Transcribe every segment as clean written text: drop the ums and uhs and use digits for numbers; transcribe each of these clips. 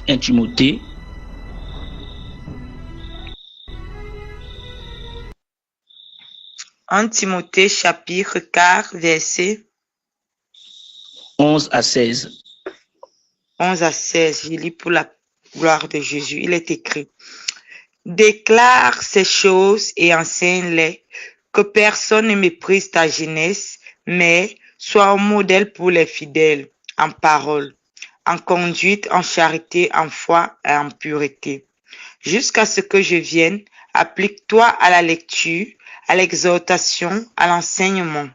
1 Timothée. En Timothée chapitre 4, versets 11 à 16. 11 à 16. Je lis pour la gloire de Jésus. Il est écrit: Déclare ces choses et enseigne-les, que personne ne méprise ta jeunesse, mais sois un modèle pour les fidèles, en parole, en conduite, en charité, en foi et en pureté. Jusqu'à ce que je vienne, applique-toi à la lecture, à l'exhortation, à l'enseignement.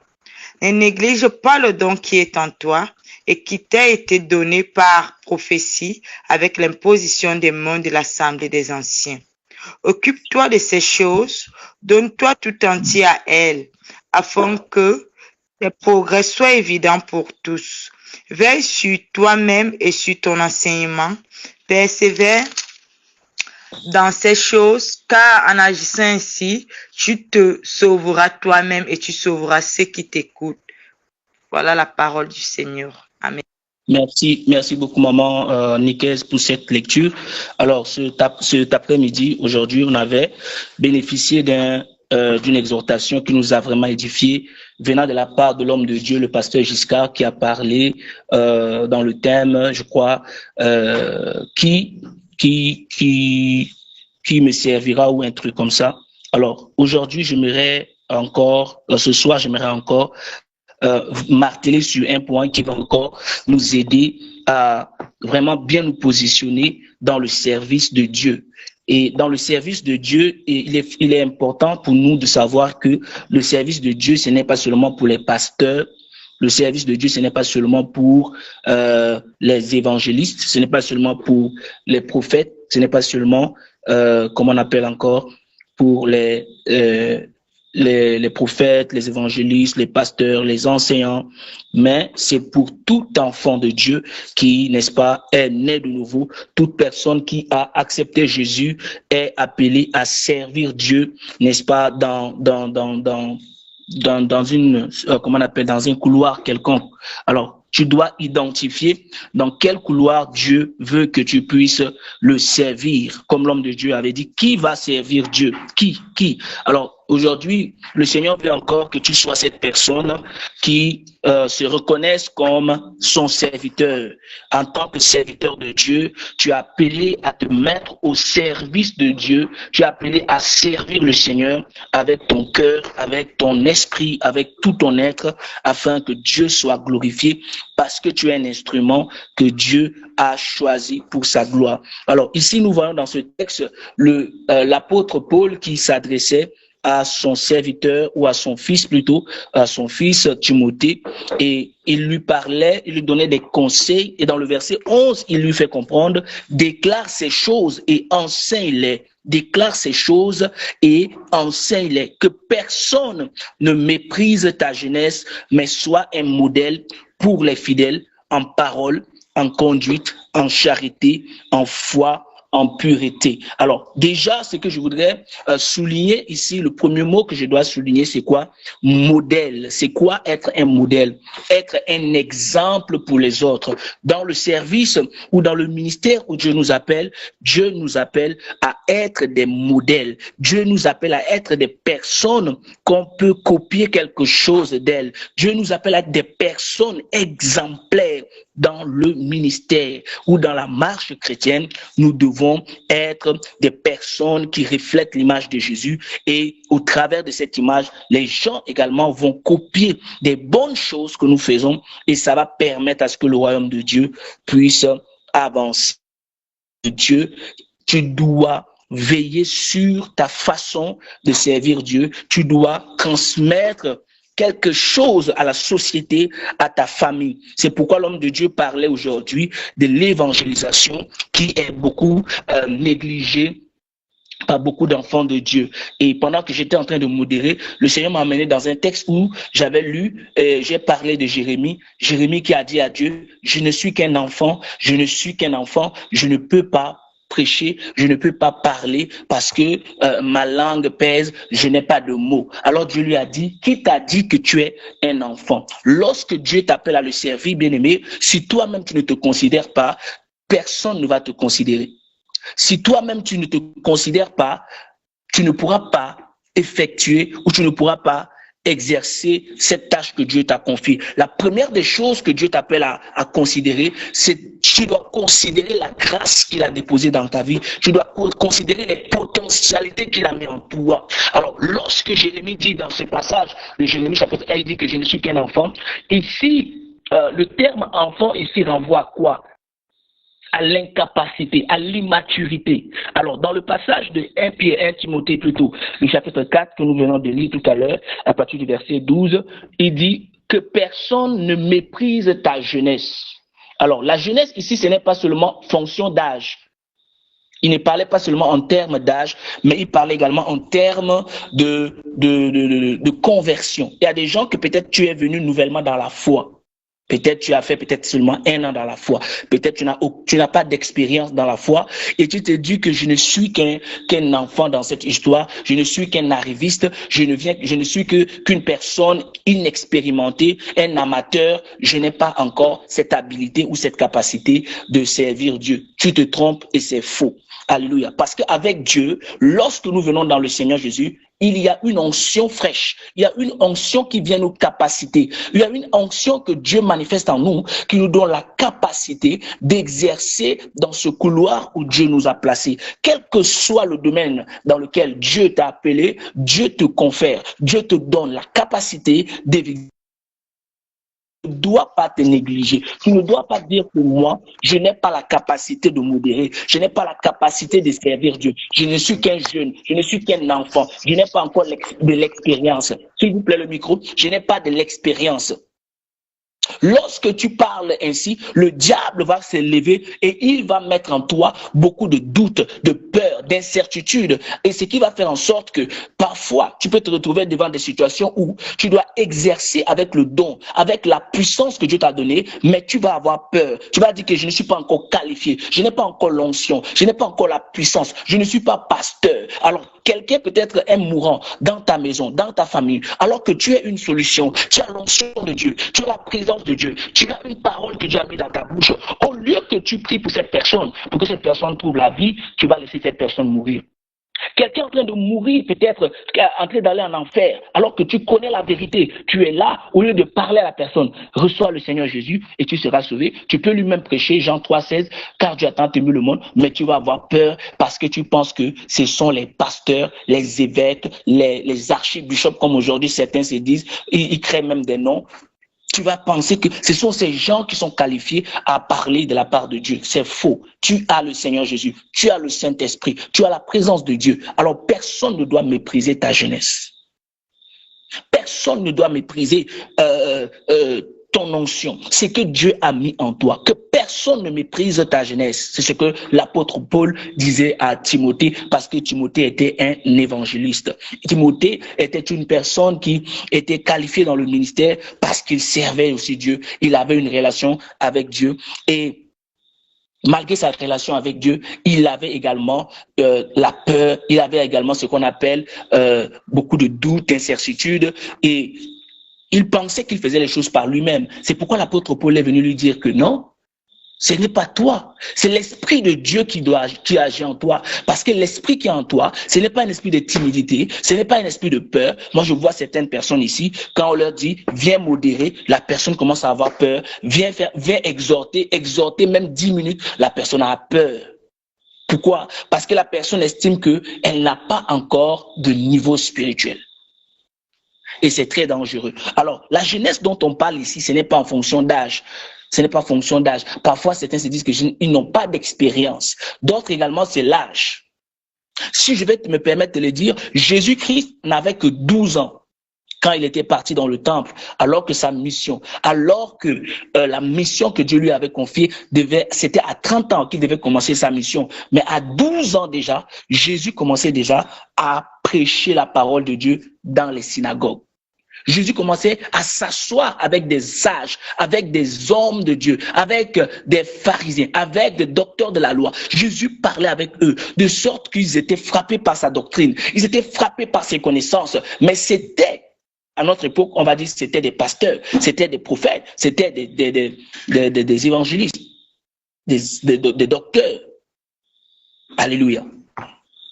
Ne néglige pas le don qui est en toi et qui t'a été donné par prophétie avec l'imposition des mains de l'Assemblée des anciens. Occupe-toi de ces choses, donne-toi tout entier à elles, afin que tes progrès soient évidents pour tous. Veille sur toi-même et sur ton enseignement, persévère dans ces choses, car en agissant ainsi, tu te sauveras toi-même et tu sauveras ceux qui t'écoutent. Voilà la parole du Seigneur. Amen. Merci beaucoup, maman Nicaise, pour cette lecture. Alors, cet après-midi, aujourd'hui, on avait bénéficié d'une exhortation qui nous a vraiment édifié, venant de la part de l'homme de Dieu, le pasteur Giscard, qui a parlé dans le thème, je crois, qui me servira ou un truc comme ça. Alors, aujourd'hui, ce soir, j'aimerais encore marteler sur un point qui va encore nous aider à vraiment bien nous positionner dans le service de Dieu. Et dans le service de Dieu, il est important pour nous de savoir que le service de Dieu, ce n'est pas seulement pour les pasteurs. Le service de Dieu, ce n'est pas seulement pour les évangélistes, ce n'est pas seulement pour les prophètes, ce n'est pas seulement, comment on appelle encore, pour les prophètes, les évangélistes, les pasteurs, les enseignants, mais c'est pour tout enfant de Dieu qui, n'est-ce pas, est né de nouveau. Toute personne qui a accepté Jésus est appelée à servir Dieu, n'est-ce pas, dans une, comment on appelle, dans un couloir quelconque. Alors, tu dois identifier dans quel couloir Dieu veut que tu puisses le servir. Comme l'homme de Dieu avait dit, qui va servir Dieu? Qui? Alors, aujourd'hui, le Seigneur veut encore que tu sois cette personne qui se reconnaisse comme son serviteur. En tant que serviteur de Dieu, tu es appelé à te mettre au service de Dieu. Tu es appelé à servir le Seigneur avec ton cœur, avec ton esprit, avec tout ton être, afin que Dieu soit glorifié, parce que tu es un instrument que Dieu a choisi pour sa gloire. Alors ici, nous voyons dans ce texte l'apôtre Paul qui s'adressait à son serviteur, ou à son fils plutôt, à son fils Timothée, et il lui parlait, il lui donnait des conseils, et dans le verset 11, il lui fait comprendre: déclare ces choses et enseigne-les. Déclare ces choses et enseigne-les. Que personne ne méprise ta jeunesse, mais sois un modèle pour les fidèles en parole, en conduite, en charité, en foi, en pureté. Alors, déjà, ce que je voudrais souligner ici, le premier mot que je dois souligner, c'est quoi? Modèle. C'est quoi être un modèle? Être un exemple pour les autres. Dans le service ou dans le ministère où Dieu nous appelle à être des modèles. Dieu nous appelle à être des personnes qu'on peut copier quelque chose d'elles. Dieu nous appelle à être des personnes exemplaires dans le ministère ou dans la marche chrétienne. Nous devons être des personnes qui reflètent l'image de Jésus, et au travers de cette image, les gens également vont copier des bonnes choses que nous faisons, et ça va permettre à ce que le royaume de Dieu puisse avancer. Dieu, tu dois veiller sur ta façon de servir Dieu. Tu dois transmettre quelque chose à la société, à ta famille. C'est pourquoi l'homme de Dieu parlait aujourd'hui de l'évangélisation qui est beaucoup négligée par beaucoup d'enfants de Dieu. Et pendant que j'étais en train de modérer, le Seigneur m'a amené dans un texte où j'avais lu, j'ai parlé de Jérémie qui a dit à Dieu: je ne suis qu'un enfant, je ne peux pas prêcher, je ne peux pas parler parce que ma langue pèse, je n'ai pas de mots. Alors Dieu lui a dit: qui t'a dit que tu es un enfant? Lorsque Dieu t'appelle à le servir, bien-aimé, si toi-même tu ne te considères pas personne ne va te considérer. Si toi-même tu ne te considères pas, tu ne pourras pas effectuer ou tu ne pourras pas exercer cette tâche que Dieu t'a confiée. La première des choses que Dieu t'appelle à considérer, c'est que tu dois considérer la grâce qu'il a déposée dans ta vie. Tu dois considérer les potentialités qu'il a mis en toi. Alors, lorsque Jérémie dit dans ce passage de Jérémie chapitre 1, il dit que je ne suis qu'un enfant. Ici, le terme enfant ici renvoie à quoi? À l'incapacité, à l'immaturité. Alors, dans le passage de 1 Pierre 1 Timothée plutôt, le chapitre 4 que nous venons de lire tout à l'heure, à partir du verset 12, il dit que personne ne méprise ta jeunesse. Alors, la jeunesse ici, ce n'est pas seulement fonction d'âge. Il ne parlait pas seulement en termes d'âge, mais il parlait également en termes de conversion. Il y a des gens que peut-être tu es venu nouvellement dans la foi. Peut-être tu as fait peut-être seulement 1 an dans la foi. Peut-être tu n'as pas d'expérience dans la foi et tu te dis que je ne suis qu'un enfant dans cette histoire. Je ne suis qu'un arriviste. Je ne suis qu'une personne inexpérimentée, un amateur. Je n'ai pas encore cette habilité ou cette capacité de servir Dieu. Tu te trompes et c'est faux. Alléluia. Parce qu'avec Dieu, lorsque nous venons dans le Seigneur Jésus, il y a une onction fraîche. Il y a une onction qui vient nous capaciter. Il y a une onction que Dieu manifeste en nous qui nous donne la capacité d'exercer dans ce couloir où Dieu nous a placés. Quel que soit le domaine dans lequel Dieu t'a appelé, Dieu te confère. Dieu te donne la capacité d'exercer. Tu ne dois pas te négliger. Tu ne dois pas dire que moi, je n'ai pas la capacité de modérer. Je n'ai pas la capacité de servir Dieu. Je ne suis qu'un jeune. Je ne suis qu'un enfant. Je n'ai pas encore de l'expérience. S'il vous plaît, le micro. Je n'ai pas de l'expérience. Lorsque tu parles ainsi, le diable va se lever et il va mettre en toi beaucoup de doutes, de peur, d'incertitude. Et ce qui va faire en sorte que parfois, tu peux te retrouver devant des situations où tu dois exercer avec le don, avec la puissance que Dieu t'a donnée, mais tu vas avoir peur. Tu vas dire que je ne suis pas encore qualifié, je n'ai pas encore l'onction, je n'ai pas encore la puissance, je ne suis pas pasteur. Alors, quelqu'un peut-être est mourant dans ta maison, dans ta famille, alors que tu es une solution, tu as l'onction de Dieu, tu as la présence de Dieu, tu as une parole que Dieu a mise dans ta bouche. Au lieu que tu pries pour cette personne, pour que cette personne trouve la vie, tu vas laisser cette personne mourir. Quelqu'un en train de mourir, peut-être en train d'aller en enfer, alors que tu connais la vérité, tu es là, au lieu de parler à la personne, reçois le Seigneur Jésus et tu seras sauvé. Tu peux lui-même prêcher Jean 3,16, car Dieu a tant aimé le monde, mais tu vas avoir peur parce que tu penses que ce sont les pasteurs, les évêques, les archibishops, comme aujourd'hui certains se disent, ils créent même des noms. Tu vas penser que ce sont ces gens qui sont qualifiés à parler de la part de Dieu. C'est faux. Tu as le Seigneur Jésus, tu as le Saint-Esprit, tu as la présence de Dieu. Alors personne ne doit mépriser ta jeunesse. Personne ne doit mépriser ton onction. C'est que Dieu a mis en toi. Que personne ne méprise ta jeunesse. C'est ce que l'apôtre Paul disait à Timothée, parce que Timothée était un évangéliste. Timothée était une personne qui était qualifiée dans le ministère parce qu'il servait aussi Dieu. Il avait une relation avec Dieu et malgré sa relation avec Dieu, il avait également la peur, il avait également ce qu'on appelle beaucoup de doutes, d'incertitudes et il pensait qu'il faisait les choses par lui-même. C'est pourquoi l'apôtre Paul est venu lui dire que non, ce n'est pas toi. C'est l'Esprit de Dieu qui agit en toi. Parce que l'Esprit qui est en toi, ce n'est pas un esprit de timidité, ce n'est pas un esprit de peur. Moi, je vois certaines personnes ici, quand on leur dit, viens modérer, la personne commence à avoir peur, viens exhorter même 10 minutes, la personne a peur. Pourquoi? Parce que la personne estime qu'elle n'a pas encore de niveau spirituel. Et c'est très dangereux. Alors, la jeunesse dont on parle ici, ce n'est pas en fonction d'âge. Ce n'est pas en fonction d'âge. Parfois, certains se disent qu'ils n'ont pas d'expérience. D'autres également, c'est l'âge. Si je vais me permettre de le dire, Jésus-Christ n'avait que 12 ans quand il était parti dans le temple, alors que la mission que Dieu lui avait confiée, c'était à 30 ans qu'il devait commencer sa mission. Mais à 12 ans déjà, Jésus commençait déjà à prêcher la parole de Dieu dans les synagogues. Jésus commençait à s'asseoir avec des sages, avec des hommes de Dieu, avec des pharisiens, avec des docteurs de la loi. Jésus parlait avec eux, de sorte qu'ils étaient frappés par sa doctrine, ils étaient frappés par ses connaissances, mais c'était, à notre époque, on va dire, c'était des pasteurs, c'était des prophètes, c'était des évangélistes. des docteurs. Alléluia.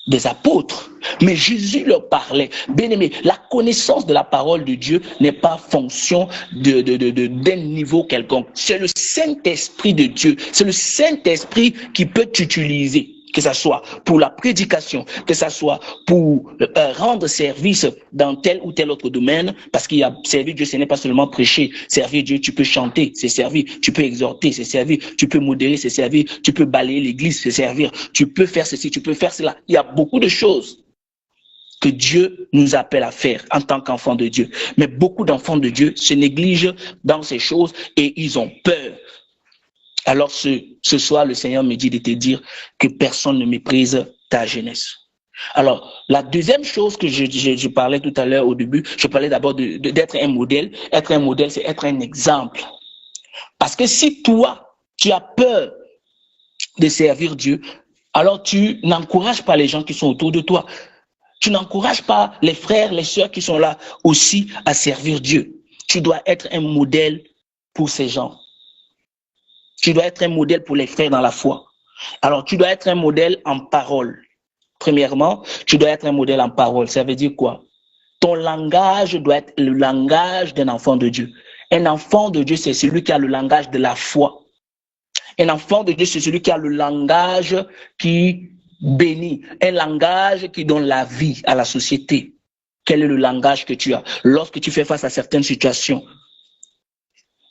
Des apôtres. Mais Jésus leur parlait. Bien-aimé, la connaissance de la parole de Dieu n'est pas fonction d'un niveau quelconque. C'est le Saint-Esprit de Dieu. C'est le Saint-Esprit qui peut t'utiliser. Que ce soit pour la prédication, que ce soit pour rendre service dans tel ou tel autre domaine, parce qu'il y a servir Dieu, ce n'est pas seulement prêcher. Servir Dieu, tu peux chanter, c'est servir. Tu peux exhorter, c'est servir. Tu peux modérer, c'est servir. Tu peux balayer l'église, c'est servir. Tu peux faire ceci, tu peux faire cela. Il y a beaucoup de choses que Dieu nous appelle à faire en tant qu'enfants de Dieu. Mais beaucoup d'enfants de Dieu se négligent dans ces choses et ils ont peur. Alors ce soir, le Seigneur me dit de te dire que personne ne méprise ta jeunesse. Alors, la deuxième chose que je parlais tout à l'heure au début, je parlais d'abord d'être un modèle. Être un modèle, c'est être un exemple. Parce que si toi, tu as peur de servir Dieu, alors tu n'encourages pas les gens qui sont autour de toi. Tu n'encourages pas les frères, les sœurs qui sont là aussi à servir Dieu. Tu dois être un modèle pour ces gens. Tu dois être un modèle pour les frères dans la foi. Alors, tu dois être un modèle en parole. Premièrement, tu dois être un modèle en parole. Ça veut dire quoi? Ton langage doit être le langage d'un enfant de Dieu. Un enfant de Dieu, c'est celui qui a le langage de la foi. Un enfant de Dieu, c'est celui qui a le langage qui bénit. Un langage qui donne la vie à la société. Quel est le langage que tu as? Lorsque tu fais face à certaines situations,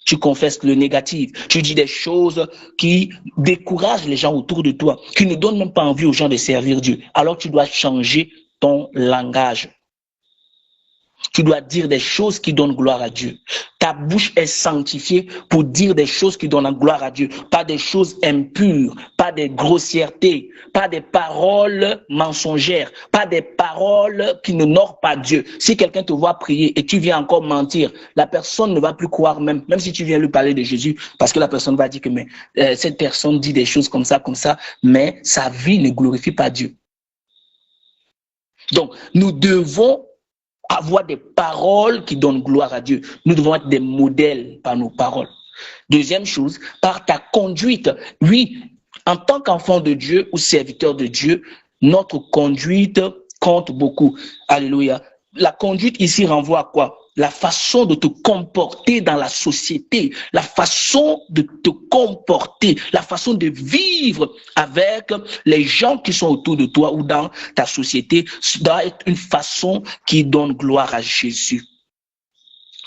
tu confesses le négatif, tu dis des choses qui découragent les gens autour de toi, qui ne donnent même pas envie aux gens de servir Dieu. Alors tu dois changer ton langage. Tu dois dire des choses qui donnent gloire à Dieu. Ta bouche est sanctifiée pour dire des choses qui donnent gloire à Dieu. Pas des choses impures, pas des grossièretés, pas des paroles mensongères, pas des paroles qui n'honorent pas Dieu. Si quelqu'un te voit prier et tu viens encore mentir, la personne ne va plus croire même si tu viens lui parler de Jésus, parce que la personne va dire que cette personne dit des choses comme ça, mais sa vie ne glorifie pas Dieu. Donc, nous devons avoir des paroles qui donnent gloire à Dieu. Nous devons être des modèles par nos paroles. Deuxième chose, par ta conduite. Oui, en tant qu'enfant de Dieu ou serviteur de Dieu, notre conduite compte beaucoup. Alléluia. La conduite ici renvoie à quoi? La façon de te comporter dans la société, la façon de te comporter, la façon de vivre avec les gens qui sont autour de toi ou dans ta société doit être une façon qui donne gloire à Jésus.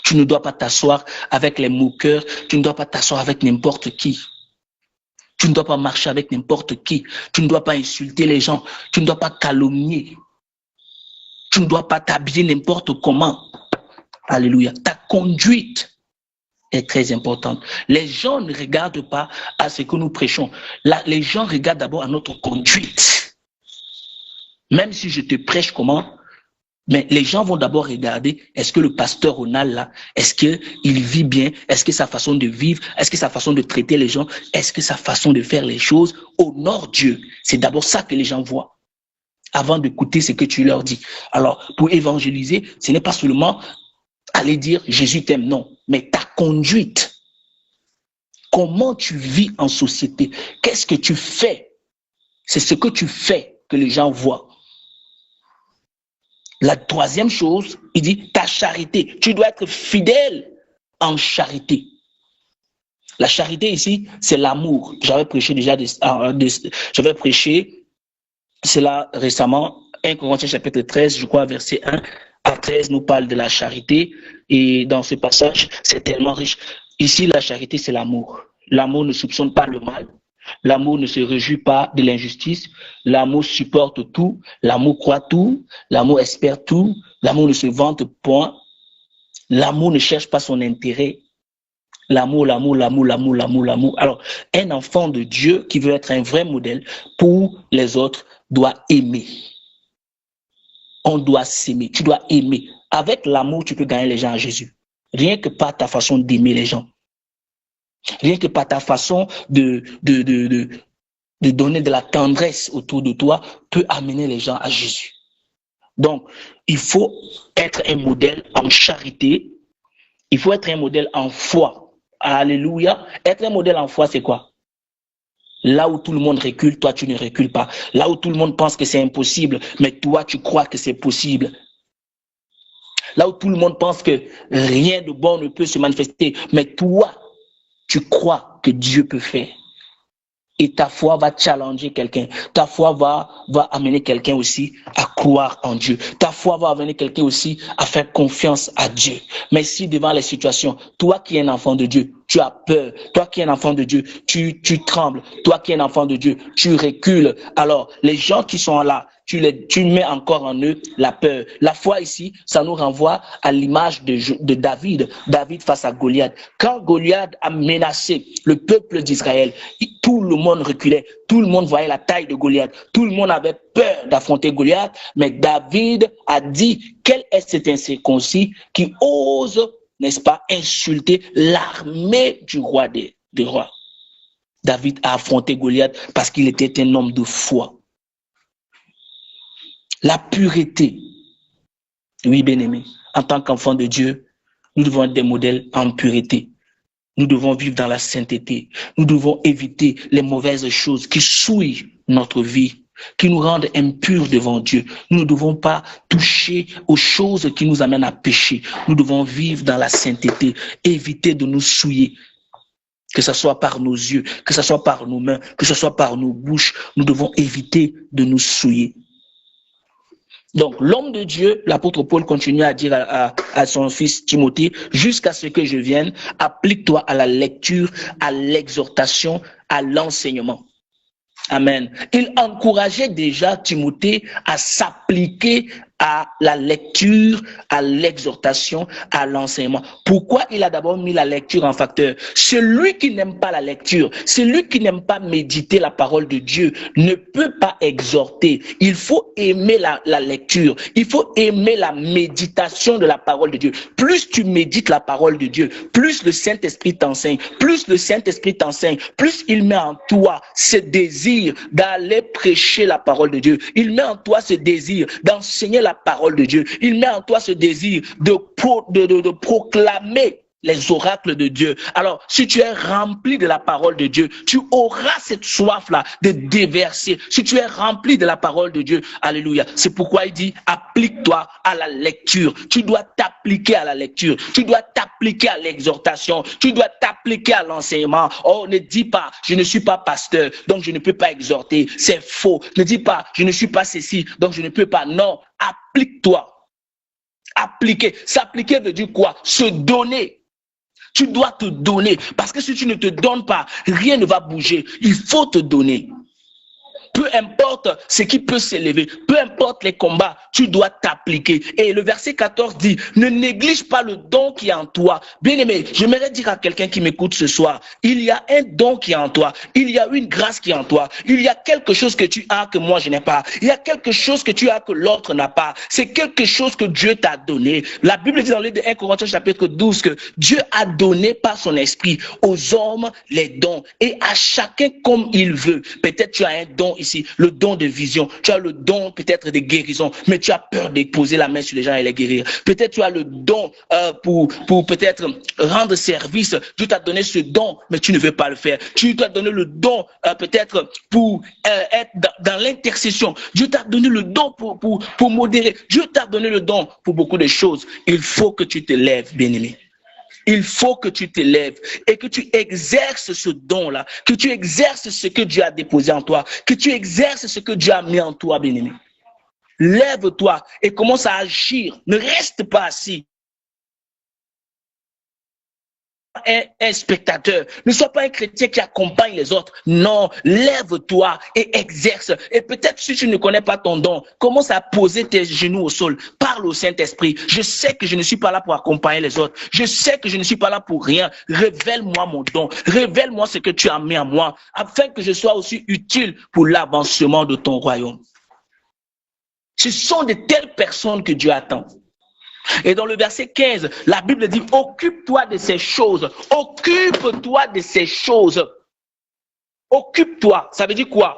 Tu ne dois pas t'asseoir avec les moqueurs, tu ne dois pas t'asseoir avec n'importe qui. Tu ne dois pas marcher avec n'importe qui. Tu ne dois pas insulter les gens. Tu ne dois pas calomnier. Tu ne dois pas t'habiller n'importe comment. Alléluia. Ta conduite est très importante. Les gens ne regardent pas à ce que nous prêchons. Là, les gens regardent d'abord à notre conduite. Même si je te prêche comment, mais les gens vont d'abord regarder, est-ce que le pasteur Ronald là, est-ce qu'il vit bien? Est-ce que sa façon de vivre, est-ce que sa façon de traiter les gens, est-ce que sa façon de faire les choses honore Dieu? C'est d'abord ça que les gens voient avant d'écouter ce que tu leur dis. Alors, pour évangéliser, ce n'est pas seulement aller dire Jésus t'aime, non, mais ta conduite. Comment tu vis en société? Qu'est-ce que tu fais? C'est ce que tu fais que les gens voient. La troisième chose, il dit ta charité. Tu dois être fidèle en charité. La charité ici, c'est l'amour. J'avais prêché déjà, j'avais prêché cela récemment. 1 Corinthiens chapitre 13, je crois, verset 1 à 13 nous parle de la charité. Et dans ce passage, c'est tellement riche. Ici, la charité, c'est l'amour. L'amour ne soupçonne pas le mal. L'amour ne se réjouit pas de l'injustice. L'amour supporte tout. L'amour croit tout. L'amour espère tout. L'amour ne se vante point. L'amour ne cherche pas son intérêt. L'amour. Alors, un enfant de Dieu qui veut être un vrai modèle pour les autres doit aimer. On doit s'aimer. Tu dois aimer. Avec l'amour, tu peux gagner les gens à Jésus. Rien que par ta façon d'aimer les gens. Rien que par ta façon de donner de la tendresse autour de toi peut amener les gens à Jésus. Donc, il faut être un modèle en charité. Il faut être un modèle en foi. Alléluia. Être un modèle en foi, c'est quoi? Là où tout le monde recule, toi, tu ne recules pas. Là où tout le monde pense que c'est impossible, mais toi, tu crois que c'est possible. Là où tout le monde pense que rien de bon ne peut se manifester, mais toi, tu crois que Dieu peut faire. Et ta foi va challenger quelqu'un. Ta foi va amener quelqu'un aussi à croire en Dieu. Ta foi va amener quelqu'un aussi à faire confiance à Dieu. Mais si devant les situations, toi qui es un enfant de Dieu, tu as peur. Toi qui es un enfant de Dieu, tu trembles. Toi qui es un enfant de Dieu, tu recules. Alors, les gens qui sont là, tu mets encore en eux la peur. La foi ici, ça nous renvoie à l'image de David. David face à Goliath. Quand Goliath a menacé le peuple d'Israël, tout le monde reculait. Tout le monde voyait la taille de Goliath. Tout le monde avait peur d'affronter Goliath. Mais David a dit, quel est cet incirconcis qui ose, n'est-ce pas, insulter l'armée du roi des rois. David a affronté Goliath parce qu'il était un homme de foi. La pureté. Oui, bien-aimé, en tant qu'enfant de Dieu, nous devons être des modèles en pureté. Nous devons vivre dans la sainteté. Nous devons éviter les mauvaises choses qui souillent notre vie, qui nous rendent impurs devant Dieu. Nous ne devons pas toucher aux choses qui nous amènent à pécher. Nous devons vivre dans la sainteté, éviter de nous souiller. Que ce soit par nos yeux, que ce soit par nos mains, que ce soit par nos bouches, nous devons éviter de nous souiller. Donc, l'homme de Dieu, l'apôtre Paul continue à dire à son fils Timothée, jusqu'à ce que je vienne, applique-toi à la lecture, à l'exhortation, à l'enseignement. Amen. Il encourageait déjà Timothée à s'appliquer à la lecture, à l'exhortation, à l'enseignement. Pourquoi il a d'abord mis la lecture en facteur? Celui qui n'aime pas la lecture, celui qui n'aime pas méditer la parole de Dieu ne peut pas exhorter. Il faut aimer la lecture, il faut aimer la méditation de la parole de Dieu. Plus tu médites la parole de Dieu, plus le Saint-Esprit t'enseigne, plus le Saint-Esprit t'enseigne, plus il met en toi ce désir d'aller prêcher la parole de Dieu. Il met en toi ce désir d'enseigner la parole de Dieu. Il met en toi ce désir de proclamer les oracles de Dieu. Alors, si tu es rempli de la parole de Dieu, tu auras cette soif-là de déverser. Si tu es rempli de la parole de Dieu, alléluia. C'est pourquoi il dit, applique-toi à la lecture. Tu dois t'appliquer à la lecture. Tu dois t'appliquer à l'exhortation. Tu dois t'appliquer à l'enseignement. Oh, ne dis pas, je ne suis pas pasteur, donc je ne peux pas exhorter. C'est faux. Ne dis pas, je ne suis pas ceci, donc je ne peux pas. Non, applique-toi. Appliquer. S'appliquer veut dire quoi? Se donner. Tu dois te donner. Parce que si tu ne te donnes pas, rien ne va bouger. Il faut te donner. Peu importe ce qui peut s'élever, peu importe les combats, tu dois t'appliquer. Et le verset 14 dit, ne néglige pas le don qui est en toi. Bien-aimé, j'aimerais dire à quelqu'un qui m'écoute ce soir, il y a un don qui est en toi, il y a une grâce qui est en toi, il y a quelque chose que tu as que moi je n'ai pas, il y a quelque chose que tu as que l'autre n'a pas, c'est quelque chose que Dieu t'a donné. La Bible dit dans le livre de 1 Corinthiens chapitre 12 que Dieu a donné par son esprit aux hommes les dons et à chacun comme il veut. Peut-être tu as un don ici, le don de vision, tu as le don peut-être de guérison, mais tu as peur de poser la main sur les gens et les guérir. Peut-être tu as le don pour peut-être rendre service, Dieu t'a donné ce don, mais tu ne veux pas le faire. Tu t'as donné le don peut-être pour être dans l'intercession. Dieu t'a donné le don pour modérer. Dieu t'a donné le don pour beaucoup de choses. Il faut que tu te lèves, bien-aimé. Il faut que tu te lèves et que tu exerces ce don-là, que tu exerces ce que Dieu a déposé en toi, que tu exerces ce que Dieu a mis en toi, bien-aimé. Lève-toi et commence à agir. Ne reste pas assis. Un spectateur, ne sois pas un chrétien qui accompagne les autres. Non, lève-toi et exerce. Et peut-être si tu ne connais pas ton don, commence à poser tes genoux au sol. Parle au Saint-Esprit. Je sais que je ne suis pas là pour accompagner les autres. Je sais que je ne suis pas là pour rien. Révèle-moi mon don. Révèle-moi ce que tu as mis en moi, afin que je sois aussi utile pour l'avancement de ton royaume. Ce sont de telles personnes que Dieu attend. Et dans le verset 15, la Bible dit, occupe-toi de ces choses. Occupe-toi de ces choses. Occupe-toi. Ça veut dire quoi?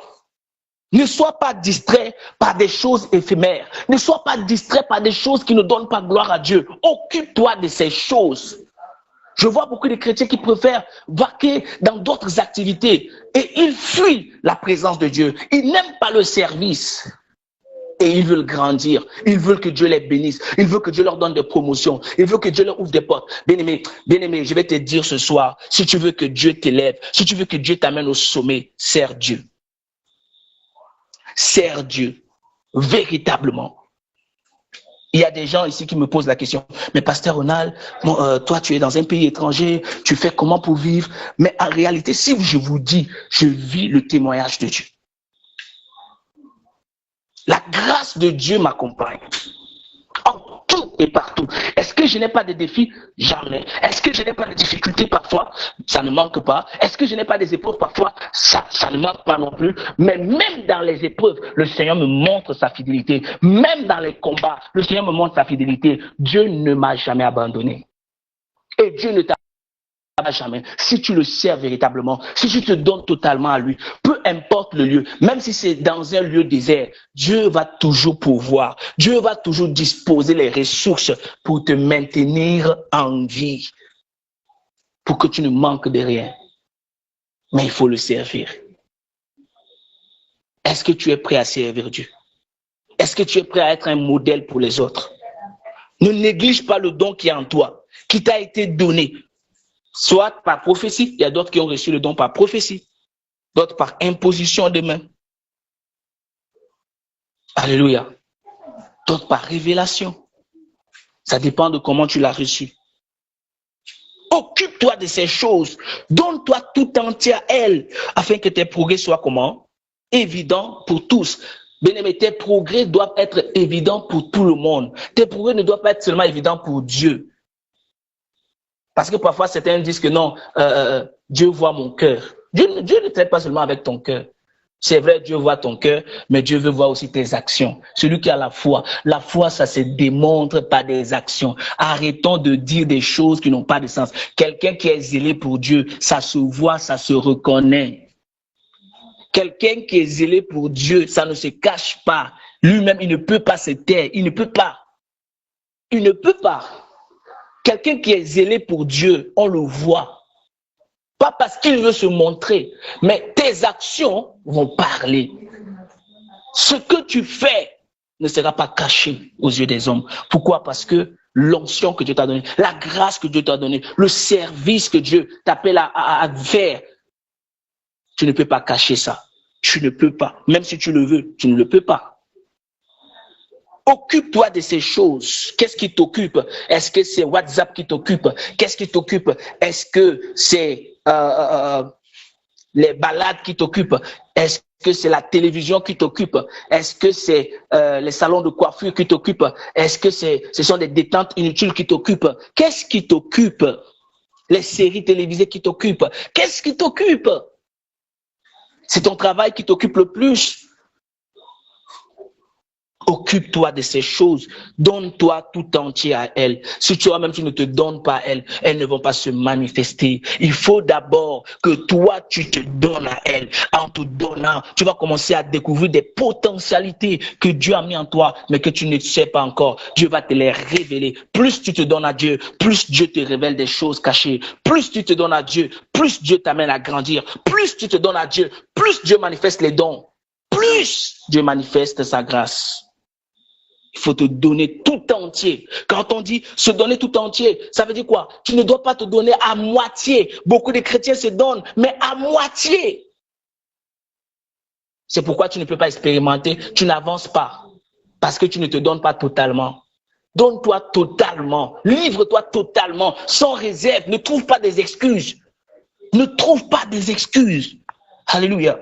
Ne sois pas distrait par des choses éphémères. Ne sois pas distrait par des choses qui ne donnent pas gloire à Dieu. Occupe-toi de ces choses. Je vois beaucoup de chrétiens qui préfèrent vaquer dans d'autres activités. Et ils fuient la présence de Dieu. Ils n'aiment pas le service. Et ils veulent grandir. Ils veulent que Dieu les bénisse. Ils veulent que Dieu leur donne des promotions. Ils veulent que Dieu leur ouvre des portes. Bien-aimé, je vais te dire ce soir, si tu veux que Dieu t'élève, si tu veux que Dieu t'amène au sommet, sers Dieu. Sers Dieu. Véritablement. Il y a des gens ici qui me posent la question, mais Pasteur Ronald, toi tu es dans un pays étranger, tu fais comment pour vivre? Mais en réalité, si je vous dis, je vis le témoignage de Dieu. La grâce de Dieu m'accompagne. En tout et partout. Est-ce que je n'ai pas de défis? Jamais. Est-ce que je n'ai pas de difficultés parfois? Ça ne manque pas. Est-ce que je n'ai pas des épreuves parfois? Ça ne manque pas non plus. Mais même dans les épreuves, le Seigneur me montre sa fidélité. Même dans les combats, le Seigneur me montre sa fidélité. Dieu ne m'a jamais abandonné. Et Dieu ne t'a jamais. Si tu le sers véritablement, si tu te donnes totalement à lui, peu importe le lieu, même si c'est dans un lieu désert, Dieu va toujours pourvoir. Dieu va toujours disposer les ressources pour te maintenir en vie, pour que tu ne manques de rien. Mais il faut le servir. Est-ce que tu es prêt à servir Dieu? Est-ce que tu es prêt à être un modèle pour les autres? Ne néglige pas le don qui est en toi, qui t'a été donné. Soit par prophétie, il y a d'autres qui ont reçu le don par prophétie, d'autres par imposition de main. Alléluia. D'autres par révélation. Ça dépend de comment tu l'as reçu. Occupe-toi de ces choses. Donne-toi tout entier à elles, afin que tes progrès soient comment? Évidents pour tous. Bien-aimé, tes progrès doivent être évidents pour tout le monde. Tes progrès ne doivent pas être seulement évidents pour Dieu. Parce que parfois, certains disent que non, Dieu voit mon cœur. Dieu ne traite pas seulement avec ton cœur. C'est vrai, Dieu voit ton cœur, mais Dieu veut voir aussi tes actions. Celui qui a la foi, ça se démontre par des actions. Arrêtons de dire des choses qui n'ont pas de sens. Quelqu'un qui est zélé pour Dieu, ça se voit, ça se reconnaît. Quelqu'un qui est zélé pour Dieu, ça ne se cache pas. Lui-même, il ne peut pas se taire. Il ne peut pas. Il ne peut pas. Quelqu'un qui est zélé pour Dieu, on le voit. Pas parce qu'il veut se montrer, mais tes actions vont parler. Ce que tu fais ne sera pas caché aux yeux des hommes. Pourquoi? Parce que l'onction que Dieu t'a donnée, la grâce que Dieu t'a donnée, le service que Dieu t'appelle à faire, tu ne peux pas cacher ça. Tu ne peux pas. Même si tu le veux, tu ne le peux pas. Occupe-toi de ces choses. Qu'est-ce qui t'occupe? Est-ce que c'est WhatsApp qui t'occupe? Qu'est-ce qui t'occupe? Est-ce que c'est les balades qui t'occupent? Est-ce que c'est la télévision qui t'occupe? Est-ce que c'est les salons de coiffure qui t'occupent? Est-ce que ce sont des détentes inutiles qui t'occupent? Qu'est-ce qui t'occupe? Les séries télévisées qui t'occupent? Qu'est-ce qui t'occupe? C'est ton travail qui t'occupe le plus? Occupe-toi de ces choses. Donne-toi tout entier à elles. Si toi-même tu ne te donnes pas à elles, elles ne vont pas se manifester. Il faut d'abord que toi tu te donnes à elles. En te donnant, tu vas commencer à découvrir des potentialités que Dieu a mis en toi, mais que tu ne sais pas encore. Dieu va te les révéler. Plus tu te donnes à Dieu, plus Dieu te révèle des choses cachées. Plus tu te donnes à Dieu, plus Dieu t'amène à grandir. Plus tu te donnes à Dieu, plus Dieu manifeste les dons. Plus Dieu manifeste sa grâce. Il faut te donner tout entier. Quand on dit se donner tout entier, ça veut dire quoi? Tu ne dois pas te donner à moitié. Beaucoup de chrétiens se donnent, mais à moitié. C'est pourquoi tu ne peux pas expérimenter, tu n'avances pas. Parce que tu ne te donnes pas totalement. Donne-toi totalement. Livre-toi totalement, sans réserve. Ne trouve pas des excuses. Ne trouve pas des excuses. Alléluia.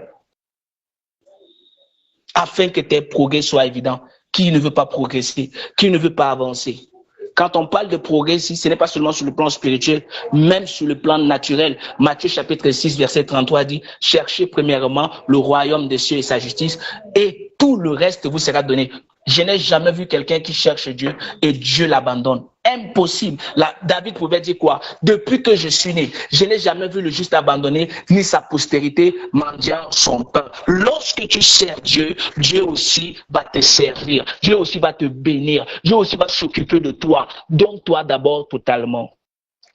Afin que tes progrès soient évidents. Qui ne veut pas progresser? Qui ne veut pas avancer? Quand on parle de progrès ici, ce n'est pas seulement sur le plan spirituel, même sur le plan naturel. Matthieu chapitre 6, verset 33 dit, « Cherchez premièrement le royaume des cieux et sa justice, et tout le reste vous sera donné. » Je n'ai jamais vu quelqu'un qui cherche Dieu et Dieu l'abandonne. Impossible. David pouvait dire quoi? Depuis que je suis né, je n'ai jamais vu le juste abandonné, ni sa postérité mendiant son pain. Lorsque tu sers Dieu, Dieu aussi va te servir. Dieu aussi va te bénir. Dieu aussi va s'occuper de toi. Donne-toi d'abord totalement.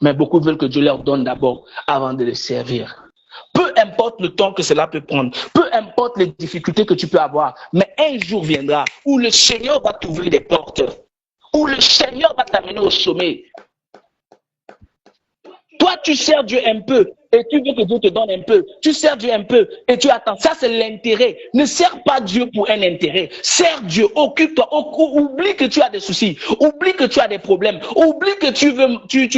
Mais beaucoup veulent que Dieu leur donne d'abord avant de le servir. Peu importe le temps que cela peut prendre, peu importe les difficultés que tu peux avoir, mais un jour viendra où le Seigneur va t'ouvrir des portes, où le Seigneur va t'amener au sommet. Toi, tu sers Dieu un peu et tu veux que Dieu te donne un peu. Tu sers Dieu un peu et tu attends. Ça, c'est l'intérêt. Ne sers pas Dieu pour un intérêt. Sers Dieu, occupe-toi. Oublie que tu as des soucis. Oublie que tu as des problèmes. Oublie que tu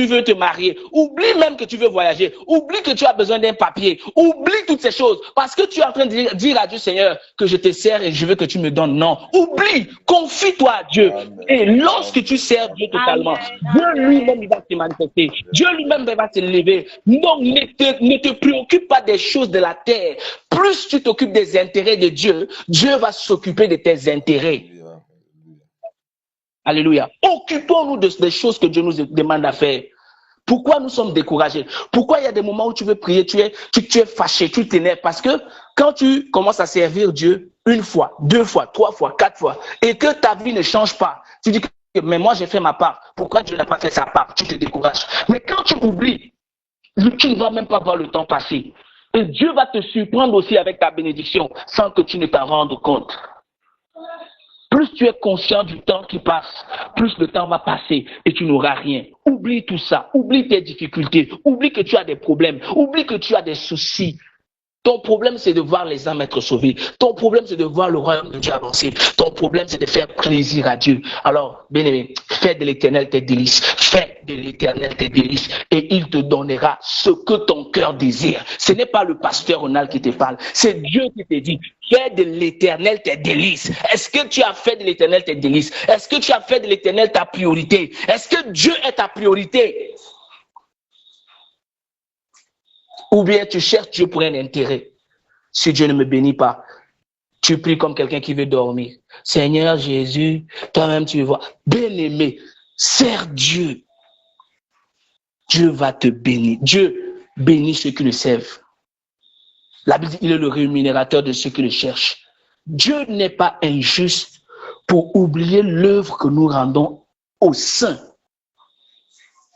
veux te marier. Oublie même que tu veux voyager. Oublie que tu as besoin d'un papier. Oublie toutes ces choses. Parce que tu es en train de dire à Dieu, Seigneur, que je te sers et je veux que tu me donnes. Non. Oublie. Confie-toi à Dieu. Et lorsque tu sers Dieu totalement, Dieu lui-même va te manifester. Dieu lui-même va te lever. Donc, ne te préoccupe pas des choses de la terre. Plus tu t'occupes des intérêts de Dieu, Dieu va s'occuper de tes intérêts. Alléluia. Occupons-nous des choses que Dieu nous demande à faire. Pourquoi nous sommes découragés? Pourquoi il y a des moments où tu veux prier, tu es fâché, tu t'énerves? Parce que quand tu commences à servir Dieu une fois, deux fois, trois fois, quatre fois, et que ta vie ne change pas, tu dis que mais moi j'ai fait ma part. Pourquoi Dieu n'a pas fait sa part? Tu te décourages. Mais quand tu oublies, tu ne vas même pas voir le temps passer. Et Dieu va te surprendre aussi avec ta bénédiction sans que tu ne t'en rendes compte. Plus tu es conscient du temps qui passe, plus le temps va passer et tu n'auras rien. Oublie tout ça. Oublie tes difficultés. Oublie que tu as des problèmes. Oublie que tu as des soucis. Ton problème, c'est de voir les âmes être sauvées. Ton problème, c'est de voir le royaume de Dieu avancer. Ton problème, c'est de faire plaisir à Dieu. Alors, bien-aimé, fais de l'Éternel tes délices. Fais de l'Éternel tes délices. Et il te donnera ce que ton cœur désire. Ce n'est pas le pasteur Ronald qui te parle. C'est Dieu qui te dit, fais de l'Éternel tes délices. Est-ce que tu as fait de l'Éternel tes délices? Est-ce que tu as fait de l'Éternel ta priorité? Est-ce que Dieu est ta priorité? Ou bien tu cherches Dieu pour un intérêt. Si Dieu ne me bénit pas, tu pries comme quelqu'un qui veut dormir. Seigneur Jésus, toi-même tu vois. Bien-aimé, sers Dieu. Dieu va te bénir. Dieu bénit ceux qui le servent. La Bible dit qu'il est le rémunérateur de ceux qui le cherchent. Dieu n'est pas injuste pour oublier l'œuvre que nous rendons aux saints.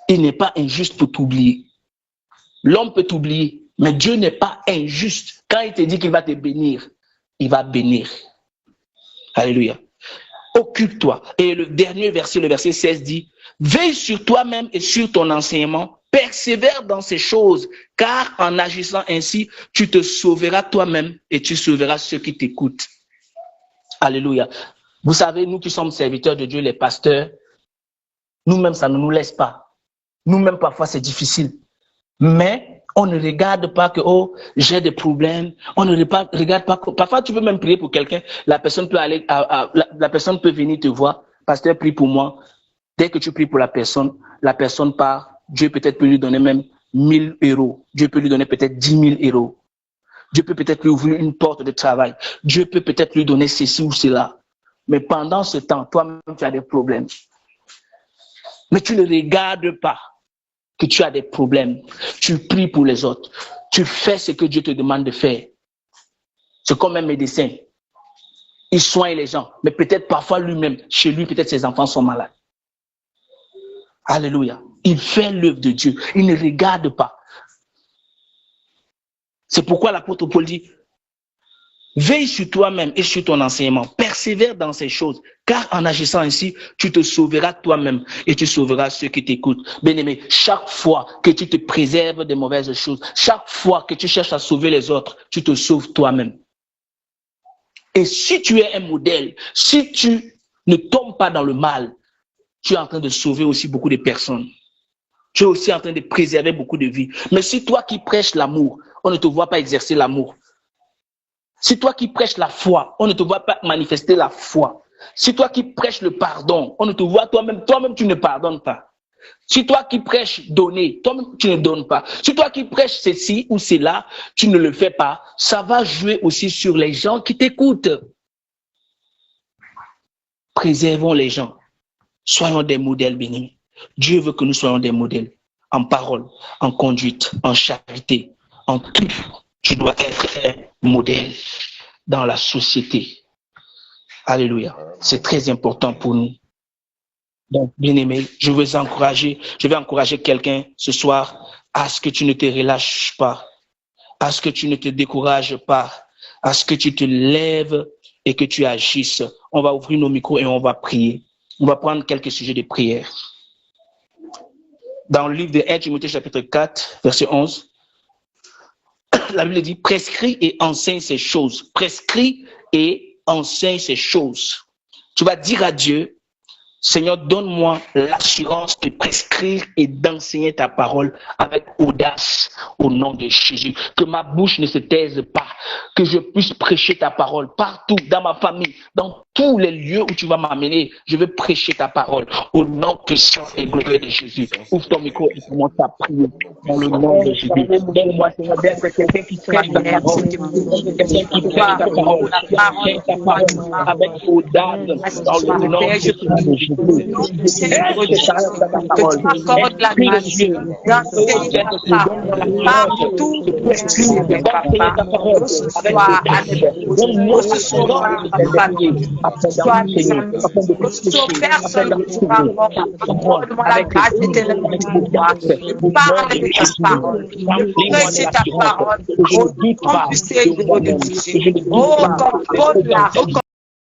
Il n'est pas injuste pour t'oublier. L'homme peut t'oublier, mais Dieu n'est pas injuste. Quand il te dit qu'il va te bénir, il va bénir. Alléluia. Occupe-toi. Et le dernier verset, le verset 16 dit, veille sur toi-même et sur ton enseignement, persévère dans ces choses, car en agissant ainsi, tu te sauveras toi-même et tu sauveras ceux qui t'écoutent. Alléluia. Vous savez, nous qui sommes serviteurs de Dieu, les pasteurs, nous-mêmes, ça ne nous laisse pas. Nous-mêmes, parfois, c'est difficile. Mais on ne regarde pas que, oh, j'ai des problèmes. On ne regarde pas. Parfois, tu peux même prier pour quelqu'un. La personne peut aller, la personne peut venir te voir. Pasteur, prie pour moi. Dès que tu pries pour la personne part. Dieu peut-être peut lui donner même 1000 euros. Dieu peut lui donner peut-être 10 000 euros. Dieu peut peut-être lui ouvrir une porte de travail. Dieu peut peut-être lui donner ceci ou cela. Mais pendant ce temps, toi-même, tu as des problèmes. Mais tu ne regardes pas que tu as des problèmes, tu pries pour les autres, tu fais ce que Dieu te demande de faire. C'est comme un médecin. Il soigne les gens, mais peut-être parfois lui-même, chez lui, peut-être ses enfants sont malades. Alléluia. Il fait l'œuvre de Dieu. Il ne regarde pas. C'est pourquoi l'apôtre Paul dit, veille sur toi-même et sur ton enseignement. Persévère dans ces choses, car en agissant ainsi, tu te sauveras toi-même et tu sauveras ceux qui t'écoutent. Bien-aimé, chaque fois que tu te préserves des mauvaises choses, chaque fois que tu cherches à sauver les autres, tu te sauves toi-même. Et si tu es un modèle, si tu ne tombes pas dans le mal, tu es en train de sauver aussi beaucoup de personnes. Tu es aussi en train de préserver beaucoup de vies. Mais si toi qui prêches l'amour, on ne te voit pas exercer l'amour. Si toi qui prêches la foi, on ne te voit pas manifester la foi. Si toi qui prêches le pardon, on ne te voit toi-même tu ne pardonnes pas. Si toi qui prêches donner, toi-même tu ne donnes pas. Si toi qui prêches ceci ou cela, tu ne le fais pas, ça va jouer aussi sur les gens qui t'écoutent. Préservons les gens. Soyons des modèles bénis. Dieu veut que nous soyons des modèles en parole, en conduite, en charité, en tout. Tu dois être un modèle dans la société. Alléluia. C'est très important pour nous. Donc, bien-aimé, je vais encourager quelqu'un ce soir à ce que tu ne te relâches pas, à ce que tu ne te décourages pas, à ce que tu te lèves et que tu agisses. On va ouvrir nos micros et on va prier. On va prendre quelques sujets de prière. Dans le livre de 1 Timothée chapitre 4, verset 11, la Bible dit, prescris et enseigne ces choses. Prescris et enseigne ces choses. Tu vas dire à Dieu, Seigneur, donne-moi l'assurance de prescrire et d'enseigner ta parole avec audace au nom de Jésus. Que ma bouche ne se taise pas, que je puisse prêcher ta parole partout, dans ma famille, dans tous les lieux où tu vas m'amener. Je veux prêcher ta parole au nom puissant et glorieux de Jésus. Ouvre ton micro et commence à prier dans le nom de Jésus. Donne-moi, Seigneur, d'être quelqu'un qui prêche ta parole, quelqu'un qui prêche ta parole, ta parole avec audace dans le nom de Jésus. Seigneur, que tu accordes la grâce d'enseigner ta parole partout, que ce soit que ce soit ma famille, que ce soit mes amis, que ce soit personne qui pourra donne-moi la grâce d'éternel de parle de ta parole, de prêcher ta parole, au nom du Seigneur de Jésus. Oh, comme